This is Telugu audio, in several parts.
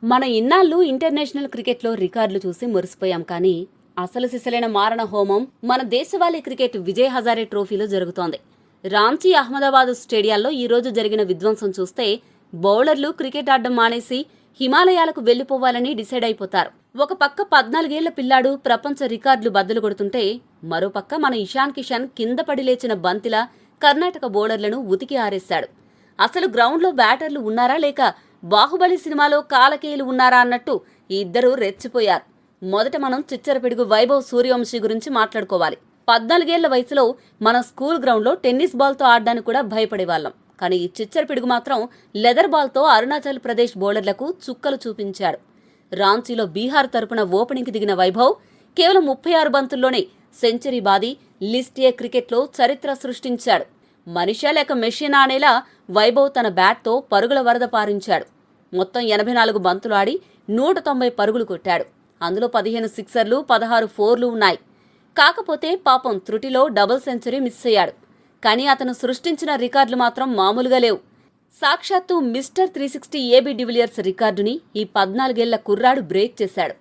మన ఇన్నాళ్ళు ఇంటర్నేషనల్ క్రికెట్లో రికార్డులు చూసి మురిసిపోయాం కానీ అసలు సిసలైన మారణ హోమం మన దేశవాళీ క్రికెట్ విజయ్ హజారే ట్రోఫీలో జరుగుతోంది. రాంచీ, అహ్మదాబాద్ స్టేడియాల్లో ఈ రోజు జరిగిన విధ్వంసం చూస్తే బౌలర్లు క్రికెట్ ఆడడం మానేసి హిమాలయాలకు వెళ్లిపోవాలని డిసైడ్ అయిపోతారు. ఒక పక్క 14 ఏళ్ల పిల్లాడు ప్రపంచ రికార్డులు బద్దలు కొడుతుంటే మరోపక్క మన ఇషాన్ కిషన్ కింద పడి లేచిన బంతిలా కర్ణాటక బౌలర్లను ఉతికి ఆరేశాడు. అసలు గ్రౌండ్లో బ్యాటర్లు ఉన్నారా లేక బాహుబలి సినిమాలో కాలకేయులు ఉన్నారా అన్నట్టు ఈ ఇద్దరూ రెచ్చిపోయారు. మొదట మనం చిచ్చరపిడుగు వైభవ్ సూర్యవంశీ గురించి మాట్లాడుకోవాలి. 14 ఏళ్ల వయసులో మన స్కూల్ గ్రౌండ్లో టెన్నిస్ బాల్తో ఆడడానికి కూడా భయపడేవాళ్లం. కానీ ఈ చిచ్చరపిడుగు మాత్రం లెదర్ బాల్తో అరుణాచల్ ప్రదేశ్ బౌలర్లకు చుక్కలు చూపించాడు. రాంచీలో బీహార్ తరపున ఓపెనింగ్కి దిగిన వైభవ్ కేవలం 36 బంతుల్లోనే సెంచరీ బాది లిస్ట్ ఏ క్రికెట్లో చరిత్ర సృష్టించాడు. మనిషా లేక మెషినా అనేలా వైభవ్ తన బ్యాట్తో పరుగుల వరద పారించాడు. మొత్తం 84 బంతులు ఆడి 190 పరుగులు కొట్టాడు. అందులో 15 సిక్సర్లు, 16 ఫోర్లు ఉన్నాయి. కాకపోతే పాపం త్రుటిలో డబుల్ సెంచరీ మిస్ అయ్యాడు. కానీ అతను సృష్టించిన రికార్డులు మాత్రం మామూలుగా లేవు. సాక్షాత్తు మిస్టర్ 360 ఏబీ డివిలియర్స్ రికార్డుని ఈ 14 ఏళ్ల కుర్రాడు బ్రేక్ చేశాడు.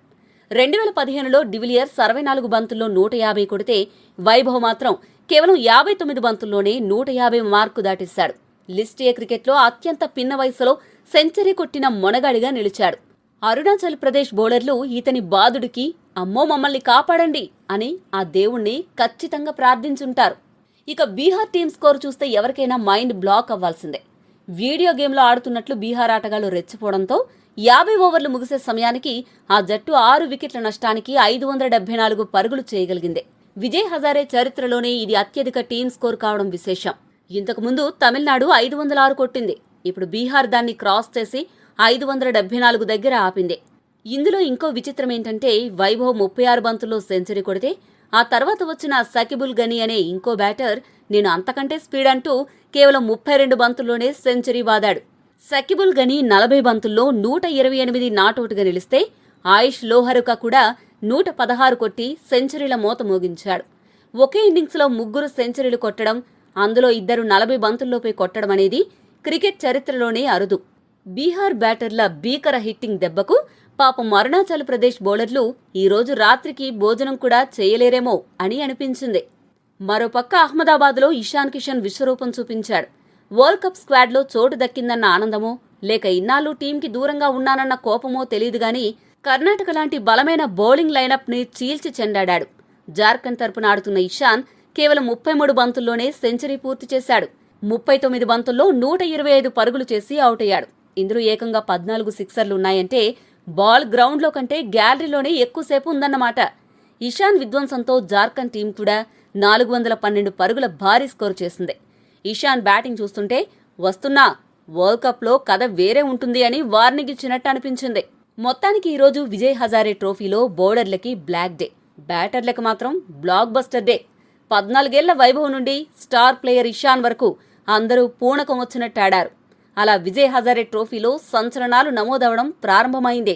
2015లో డివిలియర్స్ 64 బంతుల్లో 150 కొడితే వైభవ్ మాత్రం కేవలం 59 బంతుల్లోనే 150 మార్కు దాటేశాడు. లిస్ట్ ఏ క్రికెట్లో అత్యంత పిన్న వయసులో సెంచరీ కొట్టిన మొనగాడిగా నిలిచాడు. అరుణాచల్ ప్రదేశ్ బౌలర్లు ఇతని బాదుడికి అమ్మో మమ్మల్ని కాపాడండి అని ఆ దేవుణ్ణి ఖచ్చితంగా ప్రార్థించుంటారు. ఇక బీహార్ టీం స్కోర్ చూస్తే ఎవరికైనా మైండ్ బ్లాక్ అవ్వాల్సిందే. వీడియో గేమ్లో ఆడుతున్నట్లు బీహార్ ఆటగాళ్లు రెచ్చిపోవడంతో 50 ఓవర్లు ముగిసే సమయానికి ఆ జట్టు 6 వికెట్ల నష్టానికి 574 పరుగులు చేయగలిగింది. విజయ్ హజారే చరిత్రలోనే ఇది అత్యధిక టీం స్కోర్ కావడం విశేషం. ఇంతకుముందు తమిళనాడు 506 కొట్టింది. ఇప్పుడు బీహార్ దాన్ని క్రాస్ చేసి 574 దగ్గర ఆపింది. ఇందులో ఇంకో విచిత్రం ఏంటంటే వైభవ్ 36 బంతుల్లో సెంచరీ కొడితే ఆ తర్వాత వచ్చిన సకిబుల్ గనీ అనే ఇంకో బ్యాటర్ నేను అంతకంటే స్పీడ్ అంటూ కేవలం 32 బంతుల్లోనే సెంచరీ బాదాడు. సకిబుల్ గనీ 40 బంతుల్లో 128 నాటౌట్గా నిలిస్తే ఆయుష్ లోహరుక కూడా 116 కొట్టి సెంచరీల మోత మోగించాడు. ఒకే ఇన్నింగ్స్లో 3 సెంచరీలు కొట్టడం, అందులో 2 40 బంతుల్లోపై కొట్టడం అనేది క్రికెట్ చరిత్రలోనే అరుదు. బీహార్ బ్యాటర్ల భీకర హిట్టింగ్ దెబ్బకు పాపం అరుణాచల్ ప్రదేశ్ బౌలర్లు ఈరోజు రాత్రికి భోజనం కూడా చేయలేరేమో అని అనిపించింది. మరోపక్క అహ్మదాబాద్లో ఇషాన్ కిషన్ విశ్వరూపం చూపించాడు. వరల్డ్ కప్ స్క్వాడ్లో చోటు దక్కిందన్న ఆనందమో లేక ఇన్నాళ్ళు టీంకి దూరంగా ఉన్నానన్న కోపమో తెలియదుగాని కర్ణాటక లాంటి బలమైన బౌలింగ్ లైనప్ ని చీల్చి చెండాడాడు. జార్ఖండ్ తరపున ఆడుతున్న ఇషాన్ కేవలం 33 బంతుల్లోనే సెంచరీ పూర్తి చేశాడు. 39 బంతుల్లో 125 పరుగులు చేసి అవుట్ అయ్యాడు. ఇందులో ఏకంగా 14 సిక్సర్లున్నాయంటే బాల్ గ్రౌండ్లో కంటే గ్యాలరీలోనే ఎక్కువసేపు ఉందన్నమాట. ఇషాన్ విధ్వంసంతో జార్ఖండ్ టీం కూడా 412 పరుగుల భారీ స్కోరు చేసింది. ఇషాన్ బ్యాటింగ్ చూస్తుంటే వస్తున్నా వరల్డ్ కప్లో కథ వేరే ఉంటుంది అని వార్నింగ్ ఇచ్చినట్టు అనిపించింది. మొత్తానికి ఈరోజు విజయ్ హజారే ట్రోఫీలో బౌలర్లకి బ్లాక్ డే, బ్యాటర్లకు మాత్రం బ్లాక్ బస్టర్ డే. 14 ఏళ్ల వైభవ్ నుండి స్టార్ ప్లేయర్ ఇషాన్ వరకు అందరూ పూనకం వచ్చినట్టాడారు. అలా విజయ్ హజారే ట్రోఫీలో సంచలనాలు నమోదవడం ప్రారంభమైందే.